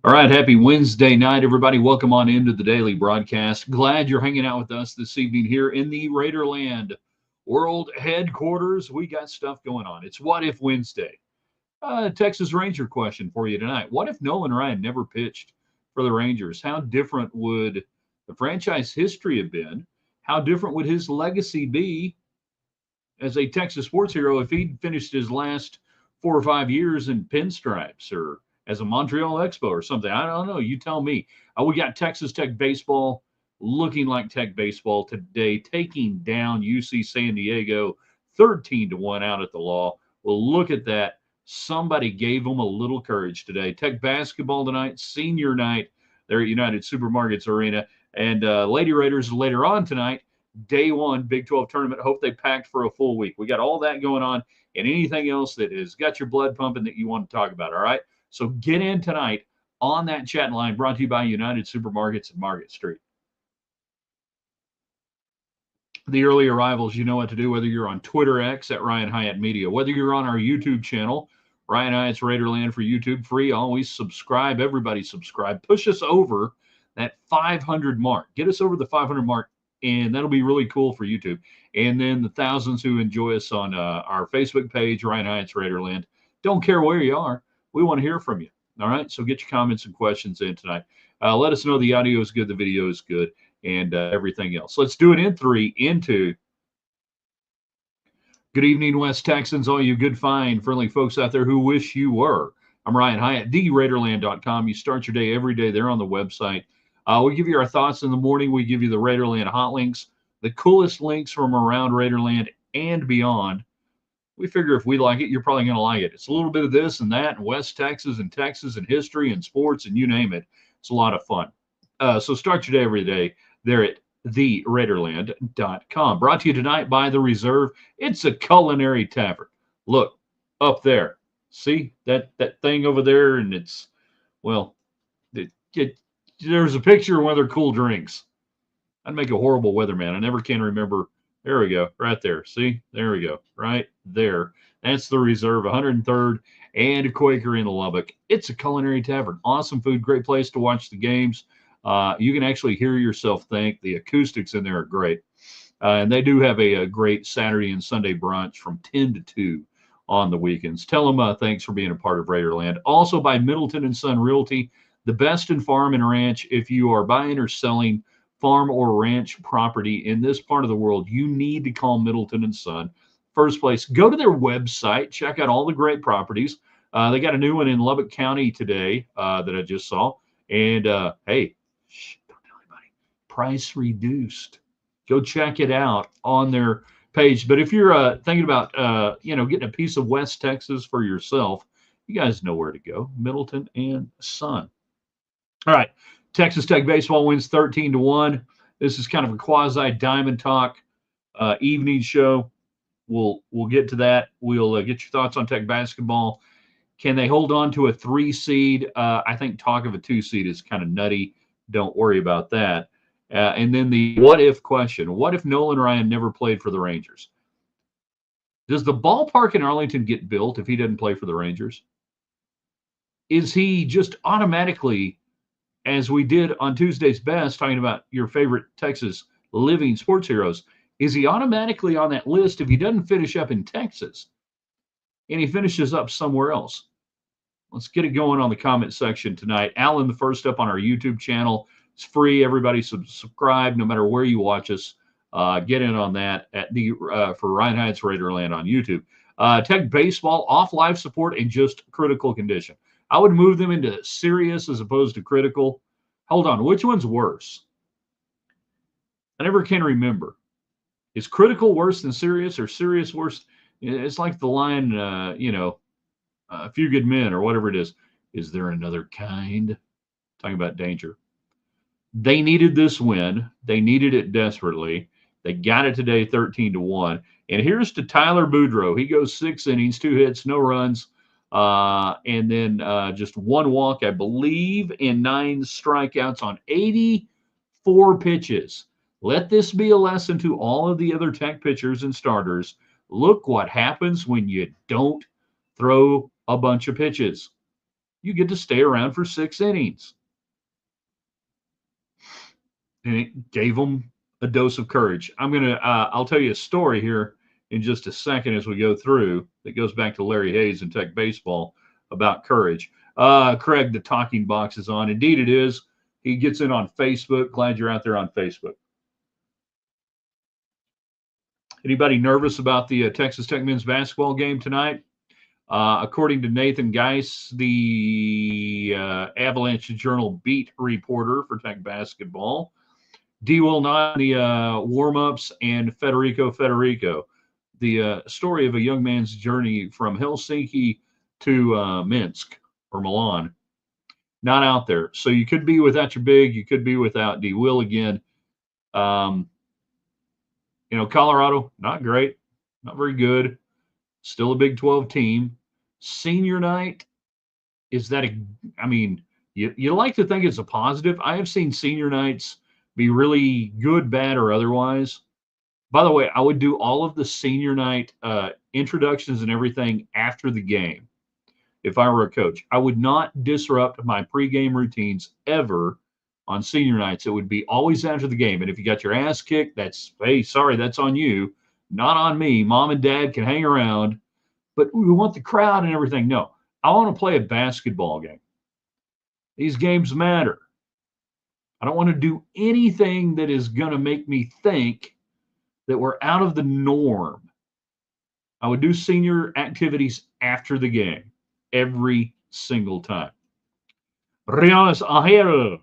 All right, happy Wednesday night, everybody. Welcome on into the daily broadcast. Glad you're hanging out with us this evening here in the Raiderland World Headquarters. We got stuff going on. It's What If Wednesday. Texas Ranger question for you tonight. What if Nolan Ryan never pitched for the Rangers? How different would the franchise history have been? How different would his legacy be as a Texas sports hero if he'd finished his last 4 or 5 years in pinstripes or as a Montreal Expo or something? I don't know. You tell me. We got Texas Tech baseball looking like Tech baseball today, taking down UC San Diego 13-1 out at the Law. Well, look at that. Somebody gave them a little courage today. Tech basketball tonight, senior night there at United Supermarkets Arena. And Lady Raiders later on tonight, day one, Big 12 tournament. Hope they packed for a full week. We got all that going on and anything else that has got your blood pumping that you want to talk about. All right. So get in tonight on that chat line brought to you by United Supermarkets and Market Street. The early arrivals, you know what to do, whether you're on Twitter X at Ryan Hyatt Media, whether you're on our YouTube channel, Ryan Hyatt's Raiderland for YouTube, free. Always subscribe. Everybody subscribe. Push us over that 500 mark. Get us over the 500 mark, and that'll be really cool for YouTube. And then the thousands who enjoy us on our Facebook page, Ryan Hyatt's Raiderland. Don't care where you are. We want to hear from you. All right. So get your comments and questions in tonight. Let us know the audio is good, the video is good, and everything else. Let's do it in three, into good evening, West Texans, all you good, fine, friendly folks out there who wish you were. I'm Ryan Hyatt, TheRaiderland.com. You start your day every day there on the website. We give you our thoughts in the morning. We give you the Raiderland hot links, the coolest links from around Raiderland and beyond. We figure if we like it, you're probably going to like it. It's a little bit of this and that, and West Texas and history and sports and you name it. It's a lot of fun. So start your day every day there at TheRaiderland.com. Brought to you tonight by The Reserve. It's a culinary tavern. Look up there. See that thing over there, and it's well, there's a picture of one of their cool drinks. I'd make a horrible weatherman. I never can remember. There we go, right there. See, there we go, right there. That's The Reserve, 103rd and Quaker in Lubbock. It's a culinary tavern. Awesome food, great place to watch the games. You can actually hear yourself think. The acoustics in there are great. And they do have a great Saturday and Sunday brunch from 10 to 2 on the weekends. Tell them thanks for being a part of Raiderland. Also by Middleton and Son Realty, the best in farm and ranch. If you are buying or selling farm or ranch property in this part of the world, you need to call Middleton and Son. First place, go to their website, check out all the great properties. They got a new one in Lubbock County today that I just saw. And hey, don't tell anybody. Price reduced. Go check it out on their page. But if you're thinking about getting a piece of West Texas for yourself, you guys know where to go. Middleton and Son. All right. Texas Tech baseball wins 13-1. This is kind of a quasi Diamond Talk evening show. We'll get to that. We'll get your thoughts on Tech basketball. Can they hold on to a 3 seed? I think talk of a 2 seed is kind of nutty. Don't worry about that. And then the what if question. What if Nolan Ryan never played for the Rangers? Does the ballpark in Arlington get built if he doesn't play for the Rangers? Is he just automatically, as we did on Tuesday's Best, talking about your favorite Texas living sports heroes, is he automatically on that list if he doesn't finish up in Texas and he finishes up somewhere else? Let's get it going on the comment section tonight. Alan, the first up on our YouTube channel. It's free. Everybody subscribe no matter where you watch us. Get in on that at for Ryan Hyatt's Raiderland on YouTube. Tech baseball off life support and just critical condition. I would move them into serious as opposed to critical. Hold on, which one's worse? I never can remember. Is critical worse than serious or serious worse? It's like the line, A Few Good Men or whatever it is. Is there another kind? Talking about danger. They needed this win. They needed it desperately. They got it today, 13-1. And here's to Tyler Boudreau. He goes 6 innings, 2 hits, no runs, and then just 1 walk, I believe, and 9 strikeouts on 84 pitches. Let this be a lesson to all of the other Tech pitchers and starters. Look what happens when you don't throw a bunch of pitches. you get to stay around for 6 innings. And it gave them a dose of courage. I'll tell you a story here in just a second as we go through that goes back to Larry Hayes and Tech baseball about courage. Craig, the talking box is on. Indeed, it is. He gets in on Facebook. Glad you're out there on Facebook. Anybody nervous about the Texas Tech men's basketball game tonight? According to Nathan Geis, the Avalanche Journal beat reporter for Tech basketball, D. Will not in the warm-ups, and Federico, the story of a young man's journey from Helsinki to Minsk or Milan, not out there. So you could be without your big, you could be without D. Will again. Colorado, not great, not very good. Still a Big 12 team. Senior night, is that you like to think it's a positive. I have seen senior nights be really good, bad, or otherwise. By the way, I would do all of the senior night introductions and everything after the game if I were a coach. I would not disrupt my pregame routines ever on senior nights. It would be always after the game. And if you got your ass kicked, that's on you, not on me. Mom and dad can hang around, but we want the crowd and everything. No, I want to play a basketball game. These games matter. I don't want to do anything that is going to make me think that we're out of the norm. I would do senior activities after the game every single time. Rianas Ajero.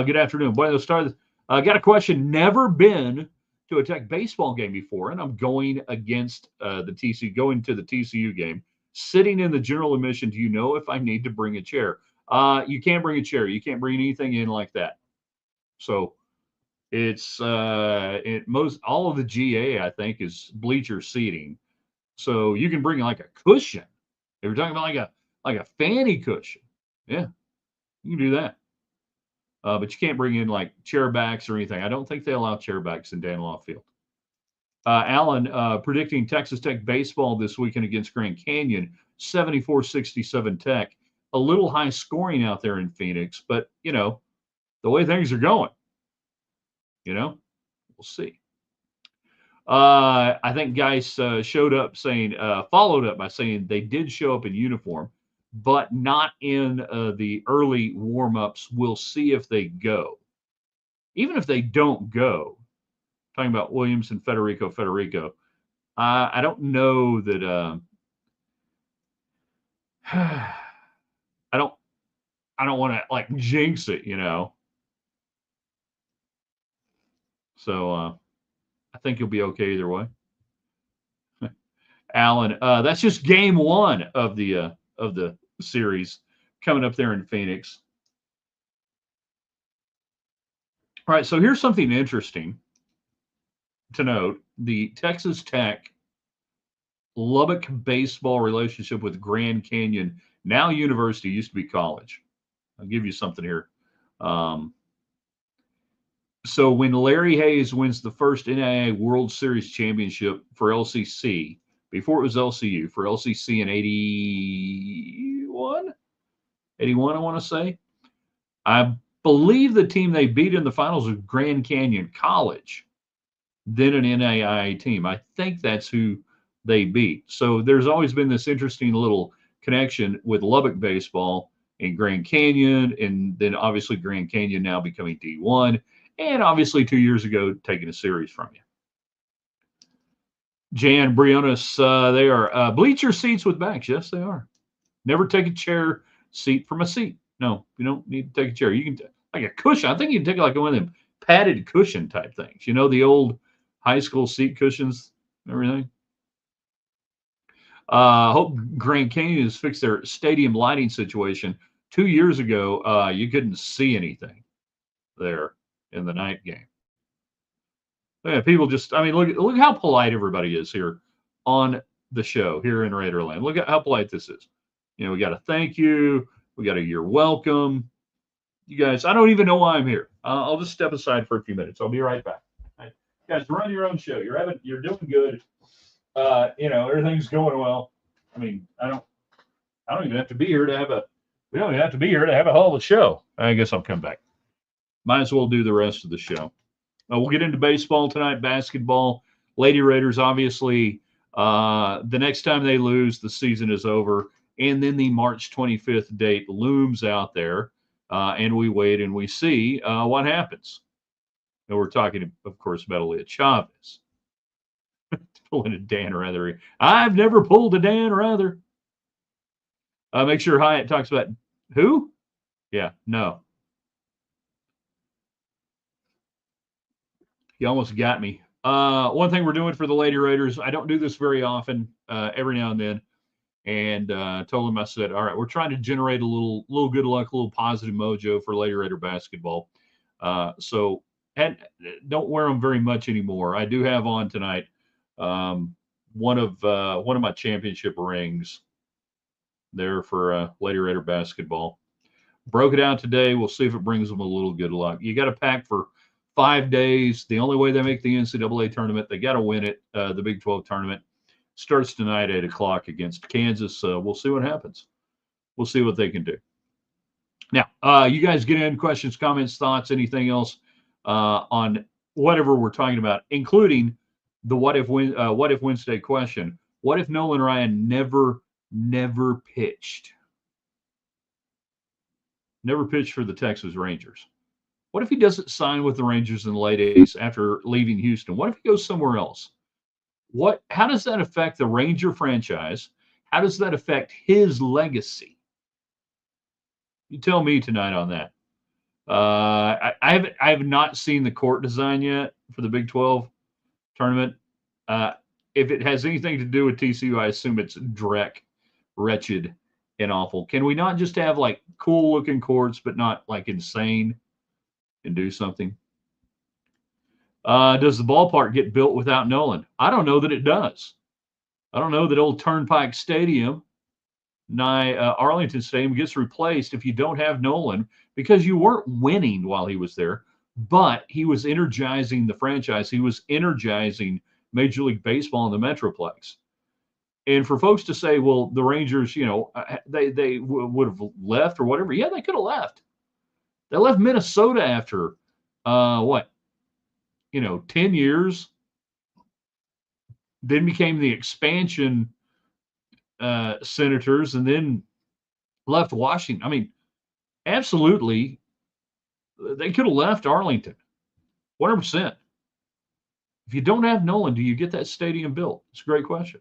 Good afternoon. Buenos tardes. Got a question. Never been to a Tech baseball game before, and I'm going against going to the TCU game. Sitting in the general admission, do you know if I need to bring a chair? You can't bring a chair. You can't bring anything in like that. So it's all of the GA, I think, is bleacher seating. So you can bring like a cushion. If you're talking about like a fanny cushion, yeah, you can do that. But you can't bring in like chair backs or anything. I don't think they allow chair backs in Danlaw Field. Alan, predicting Texas Tech baseball this weekend against Grand Canyon, 74-67 Tech. A little high scoring out there in Phoenix, but, the way things are going, we'll see. I think guys followed up by saying they did show up in uniform, but not in the early warm-ups. We'll see if they go. Even if they don't go, talking about Williams and Federico, I don't know that I don't want to like jinx it, So I think you'll be okay either way. Alan, that's just game one of the series coming up there in Phoenix. All right, so here's something interesting to note. The Texas Tech Lubbock baseball relationship with Grand Canyon, now university, used to be college. I'll give you something here. So when Larry Hayes wins the first NAIA World Series championship for LCC, before it was LCU, for LCC in 81, I want to say. I believe the team they beat in the finals was Grand Canyon College, then an NAIA team. I think that's who they beat. So there's always been this interesting little connection with Lubbock baseball and Grand Canyon, and then obviously Grand Canyon now becoming D1, and obviously 2 years ago taking a series from you. Jan Briones, they are bleacher seats with backs. Yes, they are. Never take a chair seat from a seat. No, you don't need to take a chair. You can like a cushion. I think you can take like one of them padded cushion type things. The old high school seat cushions and everything. Hope Grand Canyon has fixed their stadium lighting situation. 2 years ago, you couldn't see anything there in the night game. Yeah, people just, look how polite everybody is here on the show here in Raiderland. Look at how polite this is. We got a thank you. We got a you're welcome. You guys, I don't even know why I'm here. I'll just step aside for a few minutes. I'll be right back. Right. Guys, run your own show. You're doing good. Everything's going well. I I don't even have to be here to have a. We don't even have to be here to have a hell of a show. I guess I'll come back. Might as well do the rest of the show. We'll get into baseball tonight, basketball. Lady Raiders, obviously, the next time they lose, the season is over. And then the March 25th date looms out there, and we wait and we see what happens. And we're talking, of course, about Aaliyah Chavez. Pulling a Dan Rather. I've never pulled a Dan Rather. Make sure Hyatt talks about who? Yeah, no. You almost got me. One thing we're doing for the Lady Raiders, I don't do this very often, every now and then. And told them, I said, all right, we're trying to generate a little good luck, a little positive mojo for Lady Raider basketball. So don't wear them very much anymore. I do have on tonight one of my championship rings there for Lady Raider basketball. Broke it out today. We'll see if it brings them a little good luck. You got to pack for 5 days. The only way they make the NCAA tournament, they got to win it. The Big 12 tournament starts tonight at 8:00 against Kansas. We'll see what happens. We'll see what they can do. Now, you guys get in questions, comments, thoughts, anything else on whatever we're talking about, including the what if Wednesday question. What if Nolan Ryan never pitched? Never pitched for the Texas Rangers. What if he doesn't sign with the Rangers in the late 80s after leaving Houston? What if he goes somewhere else? How does that affect the Ranger franchise? How does that affect his legacy? You tell me tonight on that. I have not seen the court design yet for the Big 12 tournament. If it has anything to do with TCU, I assume it's dreck, wretched, and awful. Can we not just have like cool looking courts, but not like insane, and do something? Does the ballpark get built without Nolan? I don't know that it does. I don't know that old Turnpike Stadium, nigh Arlington Stadium, gets replaced if you don't have Nolan, because you weren't winning while he was there, but he was energizing the franchise. He was energizing Major League Baseball in the Metroplex. And for folks to say, well, the Rangers, they would have left or whatever. Yeah, they could have left. They left Minnesota after 10 years, then became the expansion Senators, and then left Washington. I mean, absolutely, they could have left Arlington, 100%. If you don't have Nolan, do you get that stadium built? It's a great question.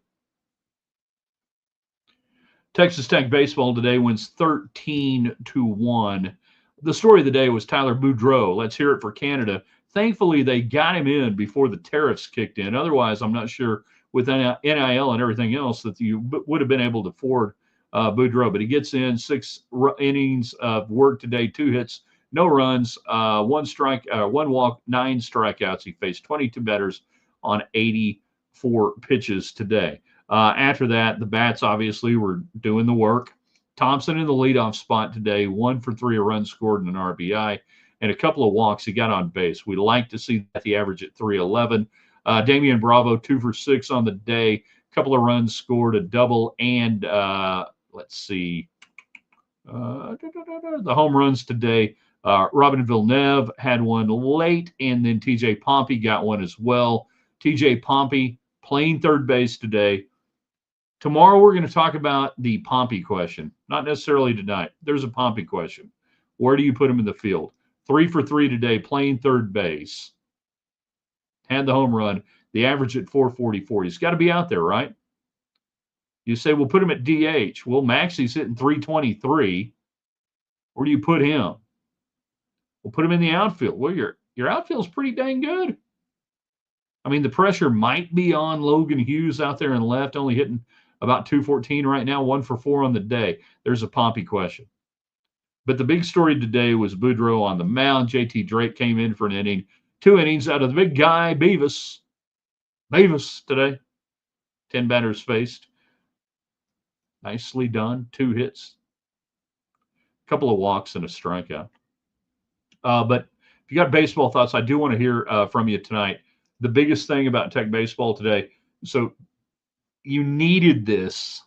Texas Tech baseball today wins 13-1. The story of the day was Tyler Boudreau. Let's hear it for Canada. Thankfully, they got him in before the tariffs kicked in. Otherwise, I'm not sure with NIL and everything else that you would have been able to afford Boudreau. But he gets in 6 innings of work today, 2 hits, no runs, 1 walk, 9 strikeouts. He faced 22 batters on 84 pitches today. After that, the bats obviously were doing the work. Thompson in the leadoff spot today, 1 for 3, a run scored and an RBI, and a couple of walks. He got on base. We like to see that, the average at 311. Damian Bravo, 2 for 6 on the day, a couple of runs scored, a double, and the home runs today. Robin Villeneuve had one late, and then TJ Pompey got one as well. TJ Pompey playing third base today. Tomorrow we're going to talk about the Pompey question. Not necessarily tonight. There's a Pompey question. Where do you put him in the field? 3 for 3 today, playing third base. Had the home run. The average at 444. He's got to be out there, right? You say, we'll put him at DH. Well, Maxey's hitting 323. Where do you put him? We'll put him in the outfield. Well, your outfield's pretty dang good. I mean, the pressure might be on Logan Hughes out there in left, only hitting about 214 right now, 1 for 4 on the day. There's a Pompey question. But the big story today was Boudreau on the mound. JT Drake came in for an inning, 2 innings out of the big guy, Beavis. Beavis today. 10 batters faced. Nicely done. 2 hits. A couple of walks and a strikeout. But if you got baseball thoughts, I do want to hear from you tonight. The biggest thing about Tech baseball today, so you needed this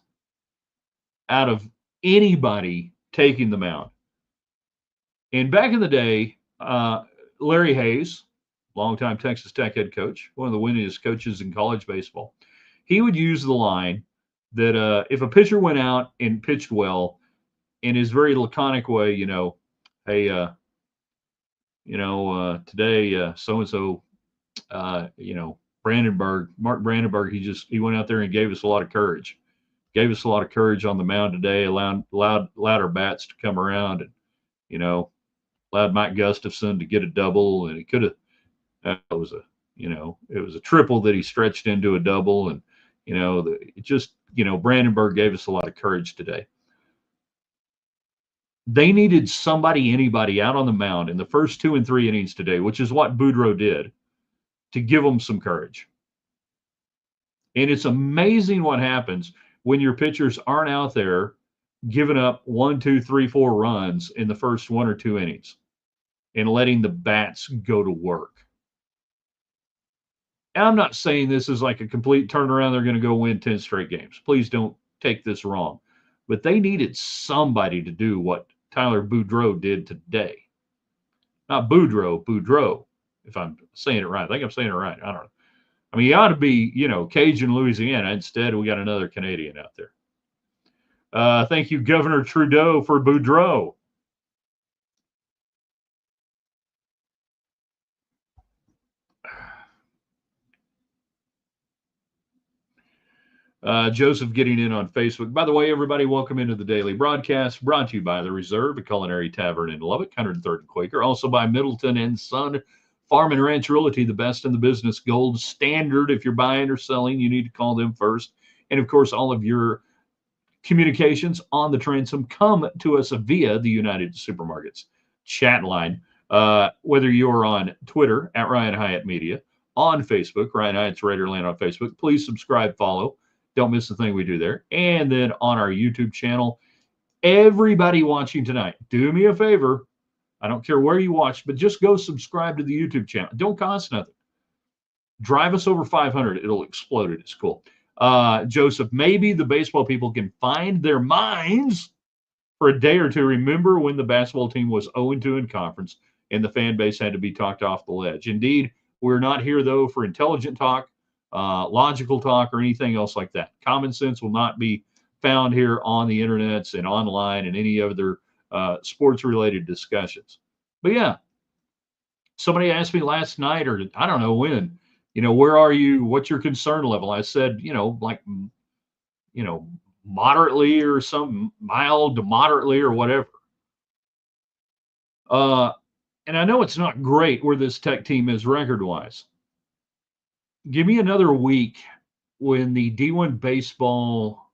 out of anybody taking the mound. And back in the day, Larry Hayes, longtime Texas Tech head coach, one of the winningest coaches in college baseball, he would use the line that if a pitcher went out and pitched well, in his very laconic way, hey, today so and so, Mark Brandenburg, he went out there and gave us a lot of courage. Gave us a lot of courage on the mound today. Allowed our bats to come around, and allowed Mike Gustafson to get a double, and he could have. It was a triple that he stretched into a double, and Brandenburg gave us a lot of courage today. They needed anybody out on the mound in the first 2 and 3 innings today, which is what Boudreaux did, to give them some courage. And it's amazing what happens when your pitchers aren't out there giving up 1, 2, 3, 4 runs in the first 1 or 2 innings and letting the bats go to work. And I'm not saying this is like a complete turnaround. They're going to go win 10 straight games. Please don't take this wrong. But they needed somebody to do what Tyler Boudreaux did today. Not Boudreaux, if I'm saying it right. I think I'm saying it right. I don't know. I mean, he ought to be, Cajun, Louisiana. Instead, we got another Canadian out there. Thank you, Governor Trudeau, for Boudreaux. Joseph getting in on Facebook. By the way, everybody, welcome into the daily broadcast, brought to you by The Reserve, a culinary tavern in Lubbock, 103rd and Quaker. Also by Middleton and Son Farm and Ranch Realty, the best in the business, gold standard. If you're buying or selling, you need to call them first. And of course, all of your communications on the transom come to us via the United Supermarkets chat line. Whether you're on Twitter at Ryan Hyatt Media, on Facebook, Ryan Hyatt's Raiderland on Facebook, please subscribe, follow. Don't miss the thing we do there. And then on our YouTube channel, everybody watching tonight, do me a favor. I don't care where you watch, but just go subscribe to the YouTube channel. Don't cost nothing. Drive us over 500. It'll explode it. It's cool. Joseph, maybe the baseball people can find their minds for a day or two. Remember when the basketball team was 0-2 in conference and the fan base had to be talked off the ledge. Indeed, we're not here, though, for intelligent talk, logical talk, or anything else like that. Common sense will not be found here on the internets and online and any other sports-related discussions. But yeah, somebody asked me last night, or I don't know when, where are you? What's your concern level? I said, moderately or some mild to moderately or whatever. And I know it's not great where this Tech team is record-wise. Give me another week when the D1 baseball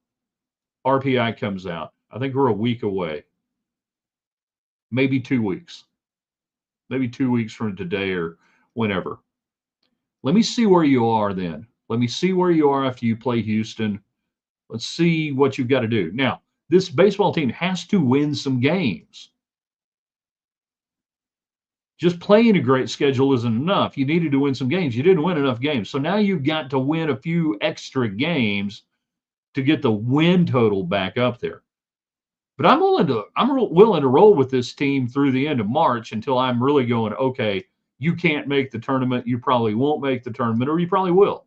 RPI comes out. I think we're a week away. Maybe 2 weeks. Maybe 2 weeks from today or whenever. Let me see where you are then. Let me see where you are after you play Houston. Let's see what you've got to do. Now, this baseball team has to win some games. Just playing a great schedule isn't enough. You needed to win some games. You didn't win enough games. So now you've got to win a few extra games to get the win total back up there. But I'm willing to roll with this team through the end of March until I'm really going, okay, you can't make the tournament. You probably won't make the tournament, or you probably will.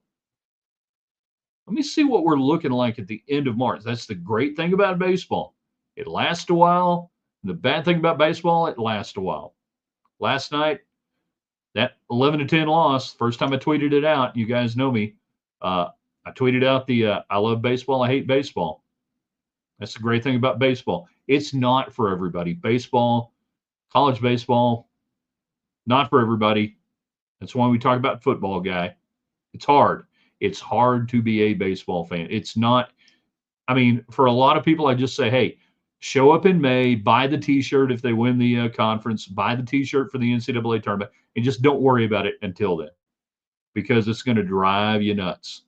Let me see what we're looking like at the end of March. That's the great thing about baseball. It lasts a while. The bad thing about baseball, it lasts a while. Last night, that 11-10 loss, first time I tweeted it out, you guys know me. I tweeted out the I love baseball, I hate baseball. That's the great thing about baseball. It's not for everybody. Baseball, college baseball, not for everybody. That's why we talk about football, guy. It's hard. It's hard to be a baseball fan. It's not, for a lot of people, I just say, hey, show up in May, buy the T-shirt if they win the conference, buy the T-shirt for the NCAA tournament, and just don't worry about it until then, because it's going to drive you nuts.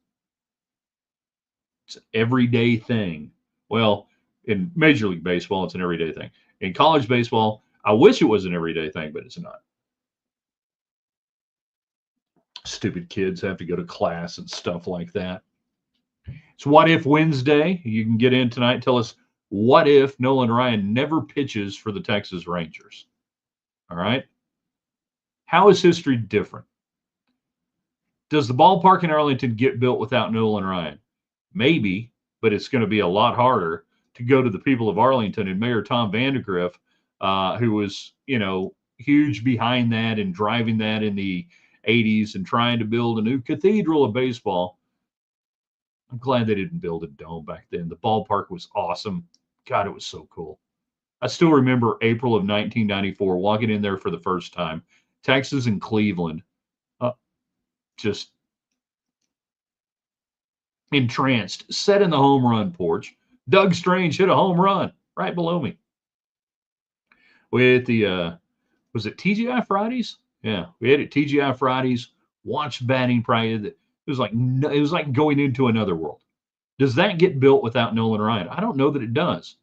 It's an everyday thing. Well, in Major League Baseball, it's an everyday thing. In college baseball, I wish it was an everyday thing, but it's not. Stupid kids have to go to class and stuff like that. It's What If Wednesday. You can get in tonight and tell us, What if Nolan Ryan never pitches for the Texas Rangers? All right. How is history different? Does the ballpark in Arlington get built without Nolan Ryan? Maybe, but it's going to be a lot harder to go to the people of Arlington and Mayor Tom Vandegrift, who was, huge behind that and driving that in the 80s and trying to build a new cathedral of baseball. I'm glad they didn't build a dome back then. The ballpark was awesome. God, it was so cool. I still remember April of 1994, walking in there for the first time. Texas and Cleveland. Just entranced, sat in the home run porch. Doug Strange hit a home run right below me. We had the, was it TGI Fridays? Yeah, we had it TGI Fridays, watched batting practice. It was like going into another world. Does that get built without Nolan Ryan? I don't know that it does.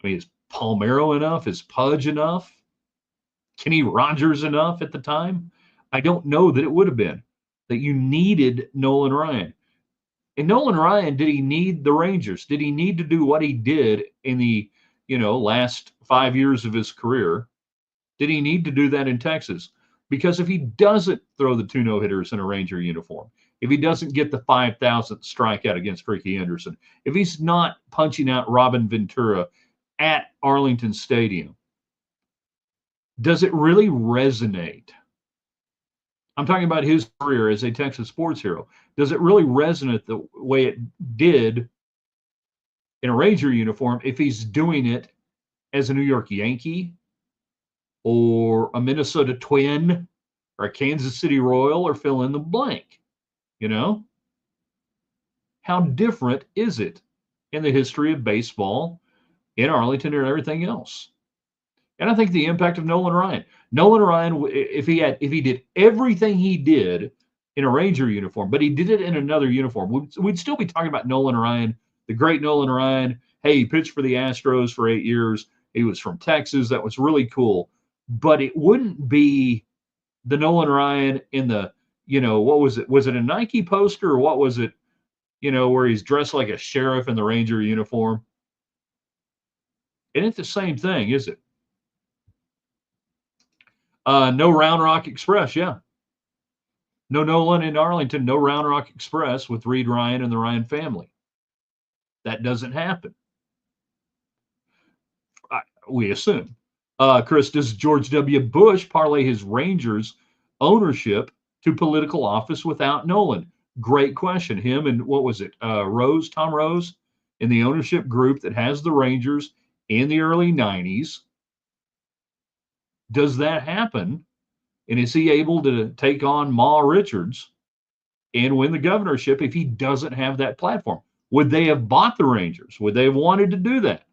I mean, is Palmeiro enough? Is Pudge enough? Kenny Rogers enough at the time? I don't know that it would have been. That you needed Nolan Ryan. And Nolan Ryan, did he need the Rangers? Did he need to do what he did in the, last 5 years of his career? Did he need to do that in Texas? Because if he doesn't throw the 2 no-hitters in a Ranger uniform, if he doesn't get the 5,000th strikeout against Ricky Henderson, if he's not punching out Robin Ventura at Arlington Stadium, does it really resonate? I'm talking about his career as a Texas sports hero. Does it really resonate the way it did in a Ranger uniform if he's doing it as a New York Yankee or a Minnesota Twin or a Kansas City Royal or fill in the blank? How different is it in the history of baseball in Arlington and everything else? And I think the impact of Nolan Ryan. Nolan Ryan, if he did everything he did in a Ranger uniform, but he did it in another uniform, we'd still be talking about Nolan Ryan, the great Nolan Ryan. Hey, he pitched for the Astros for 8 years. He was from Texas. That was really cool. But it wouldn't be the Nolan Ryan in the, what was it? Was it a Nike poster or what was it? Where he's dressed like a sheriff in the Ranger uniform. It ain't the same thing, is it? No Round Rock Express, yeah. No Nolan in Arlington, no Round Rock Express with Reed Ryan and the Ryan family. That doesn't happen. We assume. Chris, does George W. Bush parlay his Rangers ownership to political office without Nolan? Great question. Him and what was it? Tom Rose in the ownership group that has the Rangers in the early 90s. Does that happen? And is he able to take on Ma Richards and win the governorship if he doesn't have that platform? Would they have bought the Rangers? Would they have wanted to do that?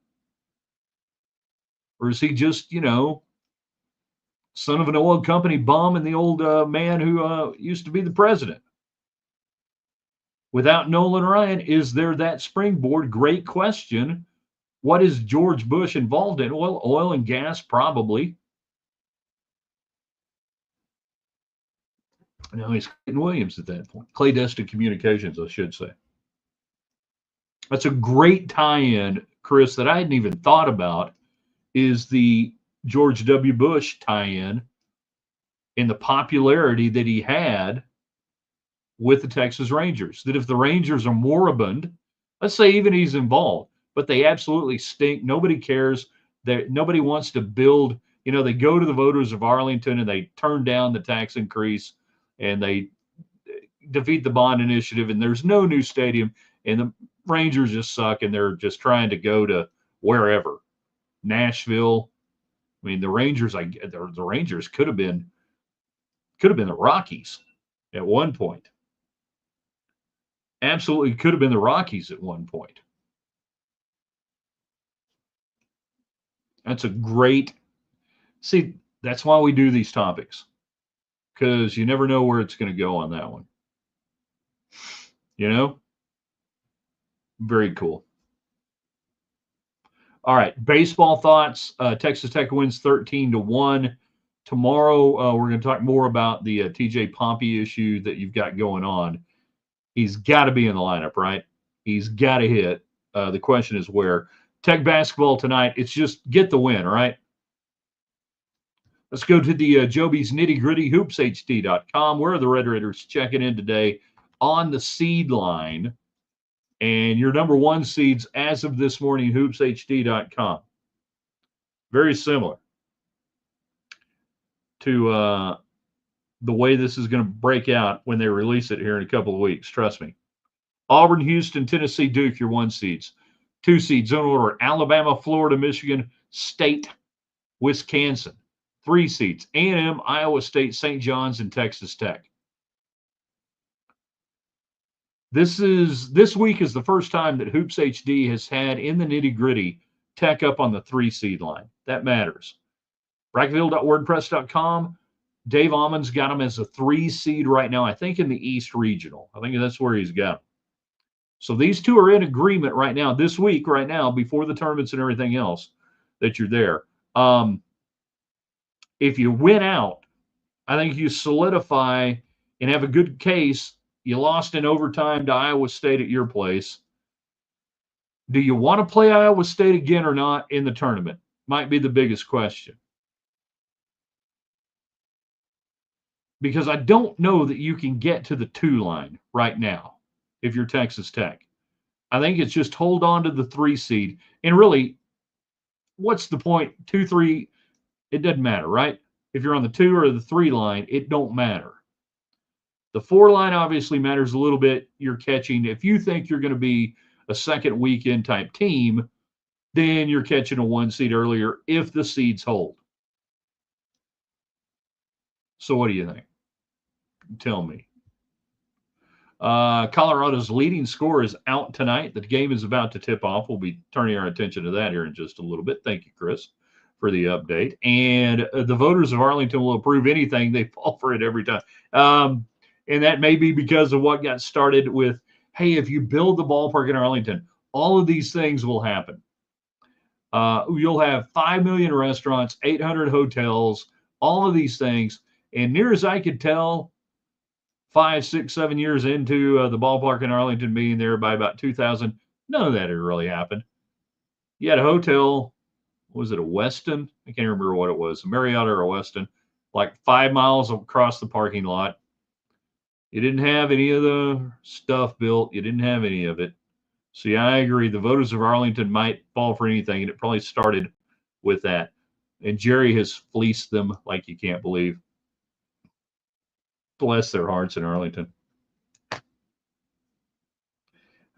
Or is he just, son of an oil company bum and the old man who used to be the president? Without Nolan Ryan, is there that springboard? Great question. What is George Bush involved in? Well, oil and gas, probably. No, he's Clayton Williams at that point. Clay-Destin Communications, I should say. That's a great tie-in, Chris, that I hadn't even thought about, is the George W. Bush tie-in in the popularity that he had with the Texas Rangers. That if the Rangers are moribund, let's say even he's involved, but they absolutely stink. Nobody cares. Nobody wants to build. They go to the voters of Arlington and they turn down the tax increase and they defeat the bond initiative and there's no new stadium and the Rangers just suck and they're just trying to go to wherever. Nashville. I mean, the Rangers could have been the Rockies at one point. Absolutely could have been the Rockies at one point. That's a great, see, that's why we do these topics, because you never know where it's going to go on that one. Very cool. All right, baseball thoughts. Texas Tech wins 13-1. Tomorrow, we're going to talk more about the TJ Pompey issue that you've got going on. He's got to be in the lineup, right? He's got to hit. The question is where. Tech basketball tonight. It's just get the win, right? Let's go to the Joby's Nitty Gritty HoopsHD.com. Where are the Red Raiders checking in today on the seed line? And your number one seeds as of this morning, HoopsHD.com. Very similar to the way this is going to break out when they release it here in a couple of weeks. Trust me. Auburn, Houston, Tennessee, Duke, your one seeds. Two seeds in order: Alabama, Florida, Michigan, State, Wisconsin. Three seeds: A&M, Iowa State, St. John's, and Texas Tech. This week is the first time that Hoops HD has had in the nitty gritty Tech up on the 3 seed line. That matters. Brackville.wordpress.com. Dave Almond's got him as a 3 seed right now, I think in the East Regional. I think that's where he's got him. So these two are in agreement right now, this week, right now, before the tournaments and everything else, that you're there. If you win out, I think you solidify and have a good case. You lost in overtime to Iowa State at your place. Do you want to play Iowa State again or not in the tournament? Might be the biggest question. Because I don't know that you can get to the 2 line right now if you're Texas Tech. I think it's just hold on to the 3 seed. And really, what's the point? 2, 3, it doesn't matter, right? If you're on the 2 or the 3 line, it don't matter. The 4 line obviously matters a little bit. You're catching. If you think you're going to be a second weekend type team, then you're catching a 1 seed earlier if the seeds hold. So what do you think? Tell me. Colorado's leading scorer is out tonight. The game is about to tip off. We'll be turning our attention to that here in just a little bit. Thank you, Chris, for the update. And the voters of Arlington will approve anything. They fall for it every time. And that may be because of what got started with, hey, if you build the ballpark in Arlington, all of these things will happen. You'll have 5 million restaurants, 800 hotels, all of these things. And near as I could tell, 5, 6, 7 years into the ballpark in Arlington being there by about 2000, none of that had really happened. You had a hotel, was it a Westin? I can't remember what it was, a Marriott or a Westin, like 5 miles across the parking lot. You didn't have any of the stuff built. You didn't have any of it. So, yeah, I agree. The voters of Arlington might fall for anything, and it probably started with that. And Jerry has fleeced them like you can't believe. Bless their hearts in Arlington. I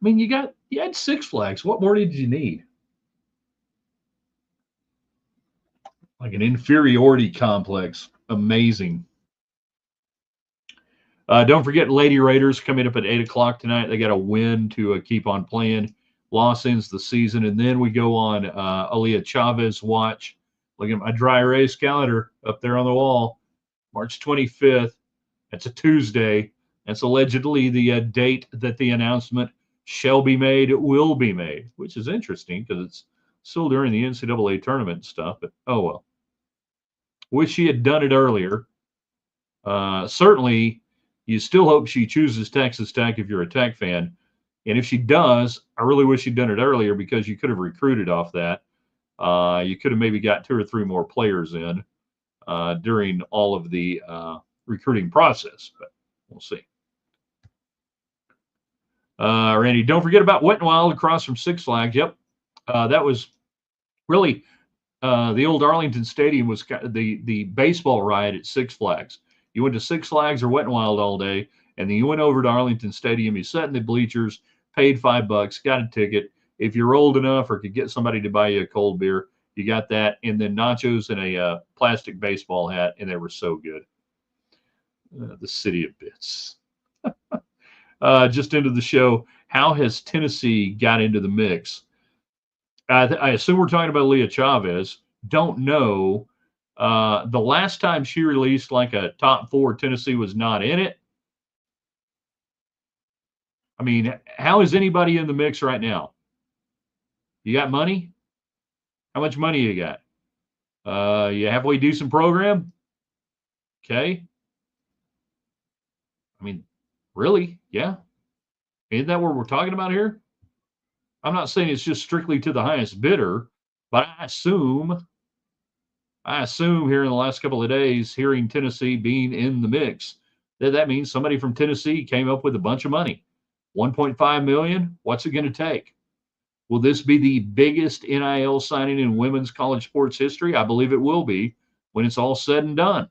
mean, you had Six Flags. What more did you need? Like an inferiority complex. Amazing. Don't forget Lady Raiders coming up at 8 o'clock tonight. They got a win to keep on playing. Loss ends the season. And then we go on Aaliyah Chavez watch. Look at my dry erase calendar up there on the wall. March 25th. That's a Tuesday. That's allegedly the date that the announcement shall be made. It will be made, which is interesting because it's still during the NCAA tournament stuff. But, oh, well. Wish she had done it earlier. Certainly, you still hope she chooses Texas Tech if you're a Tech fan. And if she does, I really wish she'd done it earlier because you could have recruited off that. You could have maybe got 2 or 3 more players in during all of the recruiting process, but we'll see. Randy, don't forget about Wet n Wild across from Six Flags. Yep, that was really the old Arlington Stadium was the baseball riot at Six Flags. You went to Six Flags or Wet n Wild all day, and then you went over to Arlington Stadium. You sat in the bleachers, paid $5, got a ticket. If you're old enough or could get somebody to buy you a cold beer, you got that, and then nachos and a plastic baseball hat, and they were so good. The city of bits. Just into the show, how has Tennessee got into the mix? I assume we're talking about Leah Chavez. Don't know. The last time she released like a top 4, Tennessee was not in it. I mean, how is anybody in the mix right now? You got money? How much money you got? You halfway decent program? Okay. I mean, really? Yeah. Isn't that what we're talking about here? I'm not saying it's just strictly to the highest bidder, but I assume here in the last couple of days, hearing Tennessee being in the mix, that means somebody from Tennessee came up with a bunch of money. 1.5 million. What's it going to take? Will this be the biggest NIL signing in women's college sports history? I believe it will be when it's all said and done.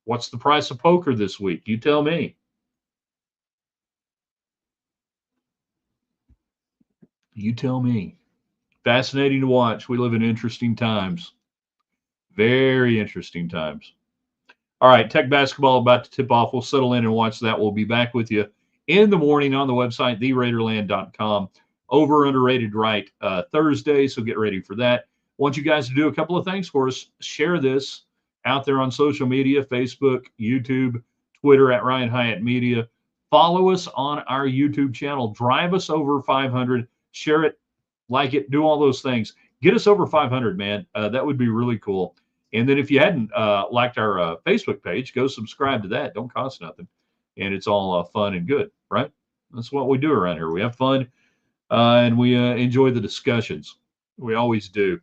What's the price of poker this week? You tell me. You tell me. Fascinating to watch. We live in interesting times. Very interesting times. All right, Tech basketball about to tip off. We'll settle in and watch that. We'll be back with you in the morning on the website, theraiderland.com. Over underrated right Thursday, so get ready for that. I want you guys to do a couple of things for us. Share this out there on social media, Facebook, YouTube, Twitter at Ryan Hyatt Media. Follow us on our YouTube channel. Drive us over 500. Share it, like it, do all those things. Get us over 500, man. That would be really cool. And then if you hadn't liked our Facebook page, go subscribe to that. Don't cost nothing. And it's all fun and good, right? That's what we do around here. We have fun and we enjoy the discussions. We always do.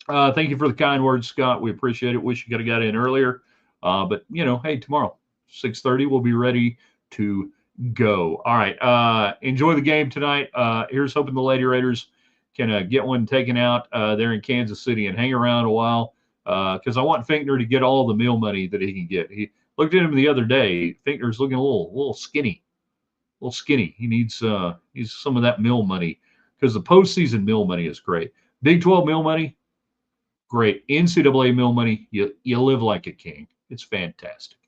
Thank you for the kind words, Scott. We appreciate it. Wish you could have got in earlier. But, hey, tomorrow, 6:30, we'll be ready to go. All right. Enjoy the game tonight. Here's hoping the Lady Raiders can get one taken out there in Kansas City and hang around a while because I want Finkner to get all the meal money that he can get. He looked at him the other day. Finkner's looking a little skinny. A little skinny. He needs some of that meal money because the postseason meal money is great. Big 12 meal money, great. NCAA meal money, you live like a king. It's fantastic.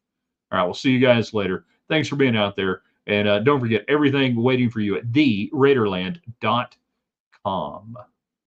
All right, we'll see you guys later. Thanks for being out there. And don't forget, everything waiting for you at theraiderland.com.